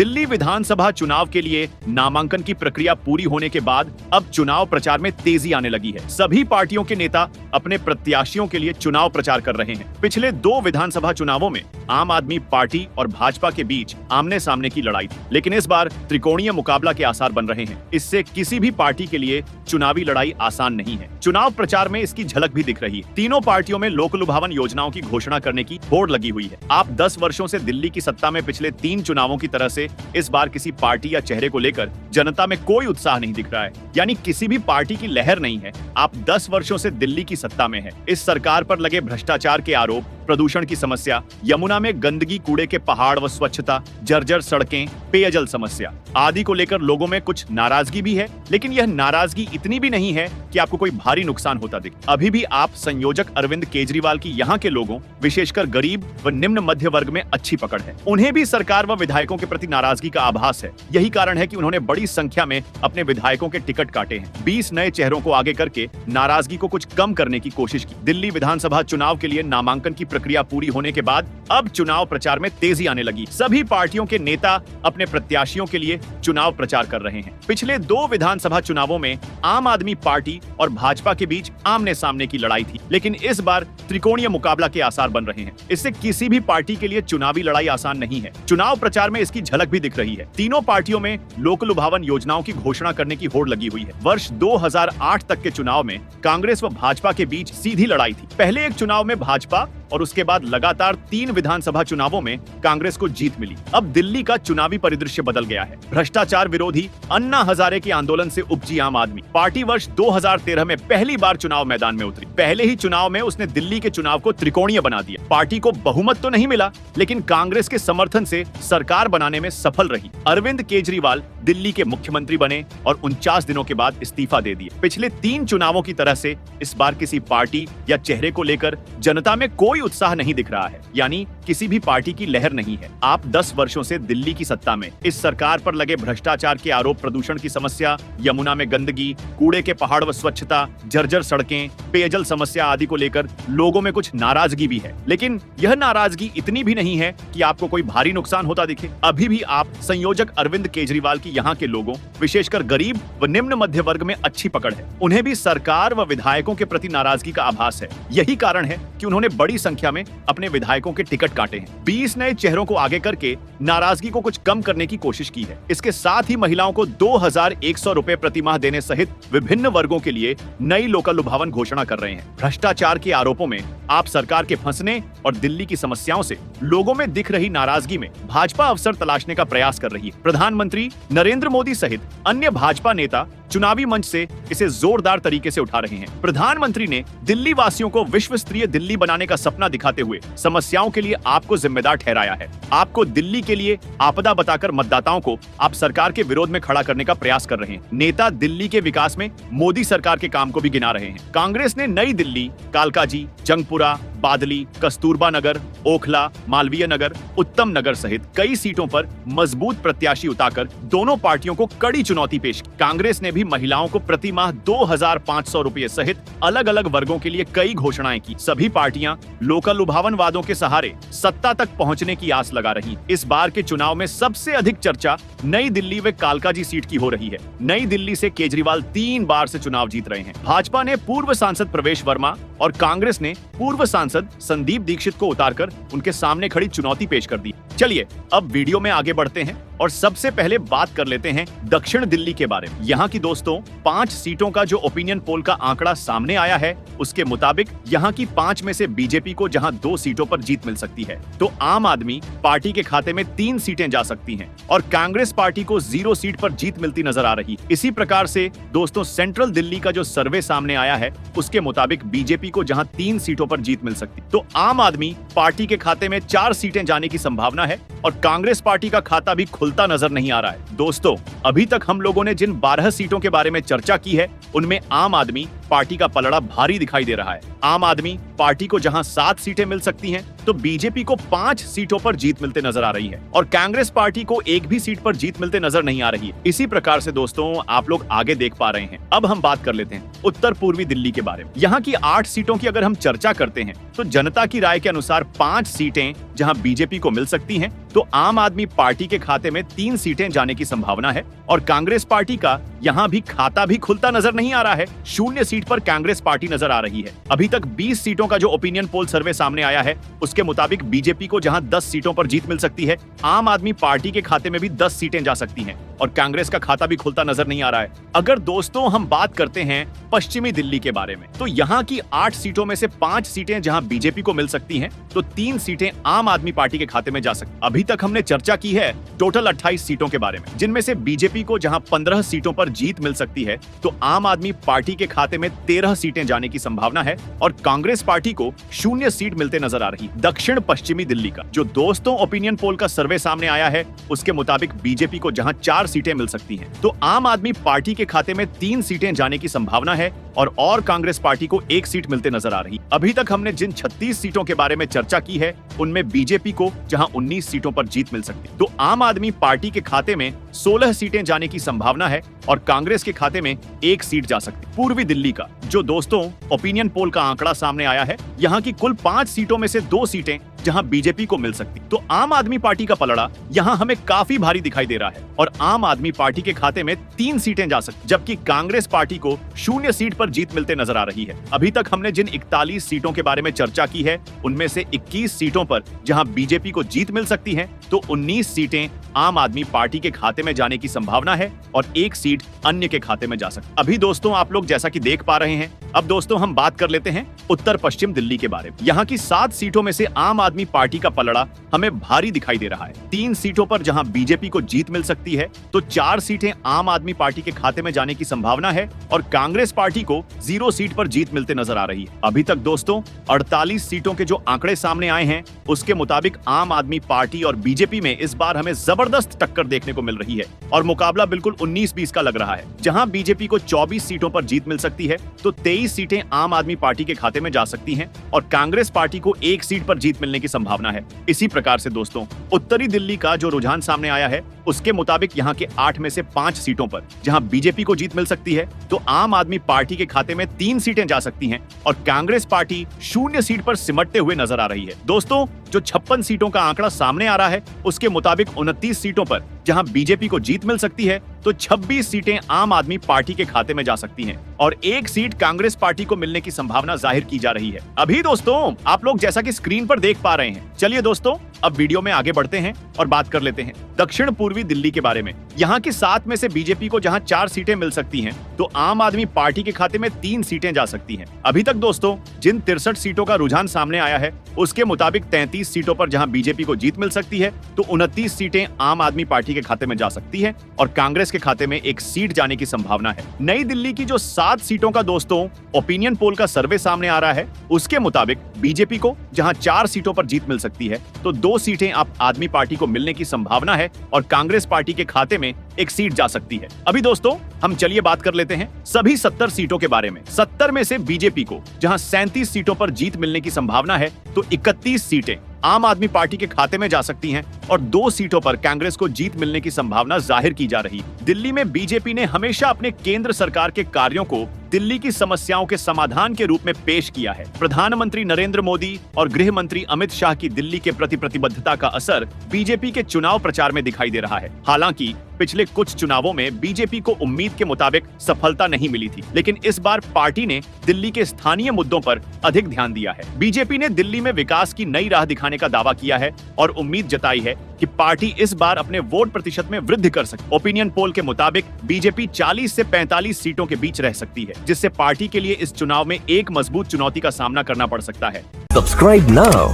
दिल्ली विधानसभा चुनाव के लिए नामांकन की प्रक्रिया पूरी होने के बाद अब चुनाव प्रचार में तेजी आने लगी है। सभी पार्टियों के नेता अपने प्रत्याशियों के लिए चुनाव प्रचार कर रहे हैं। पिछले 2 विधानसभा चुनावों में आम आदमी पार्टी और भाजपा के बीच आमने सामने की लड़ाई थी, लेकिन इस बार त्रिकोणीय मुकाबला के आसार बन रहे हैं। इससे किसी भी पार्टी के लिए चुनावी लड़ाई आसान नहीं है। चुनाव प्रचार में इसकी झलक भी दिख रही है। तीनों पार्टियों में लोकलुभावन योजनाओं की घोषणा करने की होड़ लगी हुई है। आप 10 वर्षों से दिल्ली की सत्ता में पिछले 3 चुनावों की तरह से इस बार किसी पार्टी या चेहरे को लेकर जनता में कोई उत्साह नहीं दिख रहा है, यानी किसी भी पार्टी की लहर नहीं है। आप 10 वर्षों से दिल्ली की सत्ता में हैं। इस सरकार पर लगे भ्रष्टाचार के आरोप, प्रदूषण की समस्या, यमुना में गंदगी, कूड़े के पहाड़ व स्वच्छता, जर्जर सड़कें, पेयजल समस्या आदि को लेकर लोगों में कुछ नाराजगी भी है, लेकिन यह नाराजगी इतनी भी नहीं है कि आपको कोई भारी नुकसान होता दिखे। अभी भी आप संयोजक अरविंद केजरीवाल की यहाँ के लोगों, विशेषकर गरीब व निम्न मध्य वर्ग में अच्छी पकड़ है। उन्हें भी सरकार व विधायकों के प्रति नाराजगी का आभास है। यही कारण है कि उन्होंने बड़ी संख्या में अपने विधायकों के टिकट काटे हैं। 20 नए चेहरों को आगे करके नाराजगी को कुछ कम करने की कोशिश की। दिल्ली विधानसभा चुनाव के लिए नामांकन की प्रक्रिया पूरी होने के बाद अब चुनाव प्रचार में तेजी आने लगी। सभी पार्टियों के नेता अपने प्रत्याशियों के लिए चुनाव प्रचार कर रहे हैं। पिछले 2 विधानसभा चुनावों में आम आदमी पार्टी और भाजपा के बीच आमने सामने की लड़ाई थी, लेकिन इस बार त्रिकोणीय मुकाबला के आसार बन रहे हैं। इससे किसी भी पार्टी के लिए चुनावी लड़ाई आसान नहीं है। चुनाव प्रचार में इसकी झलक भी दिख रही है। तीनों पार्टियों में लोकलुभावन योजनाओं की घोषणा करने की होड़ लगी हुई है। वर्ष 2008 तक के चुनाव में कांग्रेस व भाजपा के बीच सीधी लड़ाई थी। पहले एक चुनाव में भाजपा और उसके बाद लगातार 3 विधानसभा चुनावों में कांग्रेस को जीत मिली। अब दिल्ली का चुनावी परिदृश्य बदल गया है। भ्रष्टाचार विरोधी अन्ना हजारे के आंदोलन से उपजी आम आदमी पार्टी वर्ष 2013 में पहली बार चुनाव मैदान में उतरी। पहले ही चुनाव में उसने दिल्ली के चुनाव को त्रिकोणीय बना दिया। पार्टी को बहुमत तो नहीं मिला, लेकिन कांग्रेस के समर्थन से सरकार बनाने में सफल रही। अरविंद केजरीवाल दिल्ली के मुख्यमंत्री बने और 49 दिनों के बाद इस्तीफा दे दिए। पिछले 3 चुनावों की तरह से इस बार किसी पार्टी या चेहरे को लेकर जनता में कोई उत्साह नहीं दिख रहा है, यानी किसी भी पार्टी की लहर नहीं है। आप 10 वर्षों से दिल्ली की सत्ता में इस सरकार पर लगे भ्रष्टाचार के आरोप, प्रदूषण की समस्या, यमुना में गंदगी, कूड़े के पहाड़ व स्वच्छता, जर्जर सड़कें, पेयजल समस्या आदि को लेकर लोगों में कुछ नाराजगी भी है, लेकिन यह नाराजगी इतनी भी नहीं है कि आपको कोई भारी नुकसान होता दिखे। अभी भी आप संयोजक अरविंद केजरीवाल की यहाँ के लोगों, विशेषकर गरीब व निम्न मध्य वर्ग में अच्छी पकड़ है। उन्हें भी सरकार व विधायकों के प्रति नाराजगी का आभास है। यही कारण है कि उन्होंने बड़ी संख्या में अपने विधायकों के टिकट काटे हैं। 20 नए चेहरों को आगे करके नाराजगी को कुछ कम करने की कोशिश की है। इसके साथ ही महिलाओं को 2100 रुपए प्रति माह देने सहित विभिन्न वर्गों के लिए नई लोकलुभावन घोषणा कर रहे हैं। भ्रष्टाचार के आरोपों में आप सरकार के फंसने और दिल्ली की समस्याओं से लोगों में दिख रही नाराजगी में भाजपा अवसर तलाशने का प्रयास कर रही है। प्रधानमंत्री नरेंद्र मोदी सहित अन्य भाजपा नेता चुनावी मंच से इसे जोरदार तरीके से उठा रहे हैं। प्रधानमंत्री ने दिल्ली वासियों को विश्व स्तरीय दिल्ली बनाने का सपना दिखाते हुए समस्याओं के लिए आपको जिम्मेदार ठहराया है। आपको दिल्ली के लिए आपदा बताकर मतदाताओं को आप सरकार के विरोध में खड़ा करने का प्रयास कर रहे हैं। नेता दिल्ली के विकास में मोदी सरकार के काम को भी गिना रहे हैं। कांग्रेस ने नई दिल्ली, कालकाजी, जंगपुरा, बादली, कस्तूरबा नगर, ओखला, मालवीय नगर, उत्तम नगर सहित कई सीटों पर मजबूत प्रत्याशी उतारकर दोनों पार्टियों को कड़ी चुनौती पेश की। कांग्रेस ने भी महिलाओं को प्रति माह 2500 रुपए सहित अलग अलग वर्गों के लिए कई घोषणाएं की। सभी पार्टियां लोकलुभावन वादों के सहारे सत्ता तक पहुंचने की आस लगा रही। इस बार के चुनाव में सबसे अधिक चर्चा नई दिल्ली व कालकाजी सीट की हो रही है। नई दिल्ली से केजरीवाल 3 बार से चुनाव जीत रहे हैं। भाजपा ने पूर्व सांसद प्रवेश वर्मा और कांग्रेस ने पूर्व सांसद संदीप दीक्षित को उतारकर उनके सामने खड़ी चुनौती पेश कर दी। चलिए अब वीडियो में आगे बढ़ते हैं और सबसे पहले बात कर लेते हैं दक्षिण दिल्ली के बारे में। यहाँ की दोस्तों 5 सीटों का जो ओपिनियन पोल का आंकड़ा सामने आया है, उसके मुताबिक यहाँ की 5 में से बीजेपी को जहाँ 2 सीटों पर जीत मिल सकती है, तो आम आदमी पार्टी के खाते में 3 सीटें जा सकती हैं और कांग्रेस पार्टी को 0 सीट पर जीत मिलती नजर आ रही। इसी प्रकार से दोस्तों सेंट्रल दिल्ली का जो सर्वे सामने आया है, उसके मुताबिक बीजेपी को जहाँ 3 सीटों पर जीत मिल सकती, तो आम आदमी पार्टी के खाते में 4 सीटें जाने की संभावना है और कांग्रेस पार्टी का खाता भी खुलता नजर नहीं आ रहा है। दोस्तों अभी तक हम लोगों ने जिन 12 सीटों के बारे में चर्चा की है, उनमें आम आदमी पार्टी का पलड़ा भारी दिखाई दे रहा है। आम आदमी पार्टी को जहां 7 सीटें मिल सकती हैं, तो बीजेपी को 5 सीटों पर जीत मिलते नजर आ रही है और कांग्रेस पार्टी को एक भी सीट पर जीत मिलते नजर नहीं आ रही है। इसी प्रकार से दोस्तों आप लोग आगे देख पा रहे हैं। अब हम बात कर लेते हैं उत्तर पूर्वी दिल्ली के बारे में। यहाँ की 8 सीटों की अगर हम चर्चा करते हैं तो जनता की राय के अनुसार 5 सीटें जहां बीजेपी को मिल सकती हैं, तो आम आदमी पार्टी के खाते में 3 सीटें जाने की संभावना है और कांग्रेस पार्टी का यहाँ भी खाता भी खुलता नजर नहीं आ रहा है। 0 सीट पर कांग्रेस पार्टी नजर आ रही है। अभी तक 20 सीटों का जो ओपिनियन पोल सर्वे सामने आया है उसके मुताबिक बीजेपी को जहां 10 सीटों पर जीत मिल सकती है, आम आदमी पार्टी के खाते में भी 10 सीटें जा सकती हैं और कांग्रेस का खाता भी खुलता नजर नहीं आ रहा है। अगर दोस्तों हम बात करते हैं पश्चिमी दिल्ली के बारे में, तो यहाँ की 8 सीटों में से 5 सीटें जहां बीजेपी को मिल सकती हैं, तो 3 सीटें आम आदमी पार्टी के खाते में जा सकती। अभी तक हमने चर्चा की है टोटल 28 सीटों के बारे में, जिनमें से बीजेपी को जहां 15 सीटों पर जीत मिल सकती है, तो आम आदमी पार्टी के खाते में 13 सीटें जाने की संभावना है और कांग्रेस पार्टी को 0 सीट मिलते नजर आ रही। दक्षिण पश्चिमी दिल्ली का जो दोस्तों ओपिनियन पोल का सर्वे सामने आया है उसके मुताबिक बीजेपी को जहां 4 सीटें मिल सकती हैं, तो आम आदमी पार्टी के खाते में 3 सीटें जाने की संभावना है और कांग्रेस पार्टी को 1 सीट मिलते नजर आ रही। अभी तक हमने जिन 36 सीटों के बारे में चर्चा की है उनमें बीजेपी को जहां 19 सीटों पर जीत मिल सकती, तो आम आदमी पार्टी के खाते में 16 सीटें जाने की संभावना है और कांग्रेस के खाते में 1 सीट जा सकती। पूर्वी दिल्ली का जो दोस्तों ओपिनियन पोल का आंकड़ा सामने आया है, यहाँ की कुल 5 सीटों में से 2 सीटें जहां बीजेपी को मिल सकती, तो आम आदमी पार्टी का पलड़ा यहां हमें काफी भारी दिखाई दे रहा है और आम आदमी पार्टी के खाते में 3 सीटें जा सकती, जबकि कांग्रेस पार्टी को 0 सीट पर जीत मिलते नजर आ रही है। अभी तक हमने जिन 41 सीटों के बारे में चर्चा की है उनमें से 21 सीटों पर जहां बीजेपी को जीत मिल सकती है, तो 19 सीटें आम आदमी पार्टी के खाते में जाने की संभावना है और 1 सीट अन्य के खाते में जा सकती। अभी दोस्तों आप लोग जैसा कि देख पा रहे हैं, अब दोस्तों हम बात कर लेते हैं उत्तर पश्चिम दिल्ली के बारे में। यहाँ की 7 सीटों में से आम आदमी पार्टी का पलड़ा हमें भारी दिखाई दे रहा है। 3 सीटों पर जहां बीजेपी को जीत मिल सकती है, तो 4 सीटें आम आदमी पार्टी के खाते में जाने की संभावना है और कांग्रेस पार्टी को 0 सीट पर जीत मिलते नजर आ रही है। अभी तक दोस्तों 48 सीटों के जो आंकड़े सामने आए हैं उसके मुताबिक आम आदमी पार्टी और बीजेपी में इस बार हमें जबरदस्त टक्कर देखने को मिल रही है और मुकाबला बिल्कुल 19-20 का लग रहा है। जहां बीजेपी को 24 सीटों पर जीत मिल सकती है, तो 23 सीटें आम आदमी पार्टी के खाते में जा सकती हैं और कांग्रेस पार्टी को 1 सीट पर जीत मिलने की संभावना है। इसी प्रकार से दोस्तों उत्तरी दिल्ली का जो रुझान सामने आया है उसके मुताबिक यहाँ के 8 में से 5 सीटों पर जहां बीजेपी को जीत मिल सकती है, तो आम आदमी पार्टी के खाते में 3 सीटें जा सकती हैं और कांग्रेस पार्टी 0 सीट पर सिमटते हुए नजर आ रही है। दोस्तों जो 56 सीटों का आंकड़ा सामने आ रहा है उसके मुताबिक 29 सीटों पर जहां बीजेपी को जीत मिल सकती है, तो 26 सीटें आम आदमी पार्टी के खाते में जा सकती हैं और 1 सीट कांग्रेस पार्टी को मिलने की संभावना जाहिर की जा रही है। अभी दोस्तों आप लोग जैसा कि स्क्रीन पर देख पा रहे हैं, चलिए दोस्तों अब वीडियो में आगे बढ़ते हैं और बात कर लेते हैं दक्षिण पूर्वी दिल्ली के बारे में। यहाँ की 7 में से बीजेपी को जहां 4 सीटें मिल सकती हैं, तो आम आदमी पार्टी के खाते में 3 सीटें जा सकती हैं। अभी तक दोस्तों जिन 63 सीटों का रुझान सामने आया है उसके मुताबिक 33 सीटों पर जहां बीजेपी को जीत मिल सकती है, तो 29 सीटें आम आदमी पार्टी के खाते में जा सकती है और कांग्रेस के खाते में 1 सीट जाने की संभावना है। नई दिल्ली की जो 7 सीटों का दोस्तों ओपिनियन पोल का सर्वे सामने आ रहा है उसके मुताबिक बीजेपी को जहां 4 सीटों पर जीत मिल सकती है, तो 2 सीटें आप आदमी पार्टी को मिलने की संभावना है और कांग्रेस पार्टी के खाते में 1 सीट जा सकती है। अभी दोस्तों हम चलिए बात कर लेते हैं सभी 70 सीटों के बारे में। 70 में से बीजेपी को जहां 37 सीटों पर जीत मिलने की संभावना है, तो 31 सीटें आम आदमी पार्टी के खाते में जा सकती हैं और 2 सीटों पर कांग्रेस को जीत मिलने की संभावना जाहिर की जा रही। दिल्ली में बीजेपी ने हमेशा अपने केंद्र सरकार के कार्यों को दिल्ली की समस्याओं के समाधान के रूप में पेश किया है। प्रधानमंत्री नरेंद्र मोदी और गृह मंत्री अमित शाह की दिल्ली के प्रति प्रतिबद्धता का असर बीजेपी के चुनाव प्रचार में दिखाई दे रहा है। हालांकि पिछले कुछ चुनावों में बीजेपी को उम्मीद के मुताबिक सफलता नहीं मिली थी, लेकिन इस बार पार्टी ने दिल्ली के स्थानीय मुद्दों पर अधिक ध्यान दिया है। बीजेपी ने दिल्ली में विकास की नई राह दिखाने का दावा किया है और उम्मीद जताई है कि पार्टी इस बार अपने वोट प्रतिशत में वृद्धि कर सकती। ओपिनियन पोल के मुताबिक बीजेपी 40 से 45 सीटों के बीच रह सकती है, जिससे पार्टी के लिए इस चुनाव में एक मजबूत चुनौती का सामना करना पड़ सकता है। Subscribe now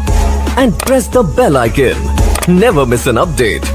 and press the bell icon. Never miss an update.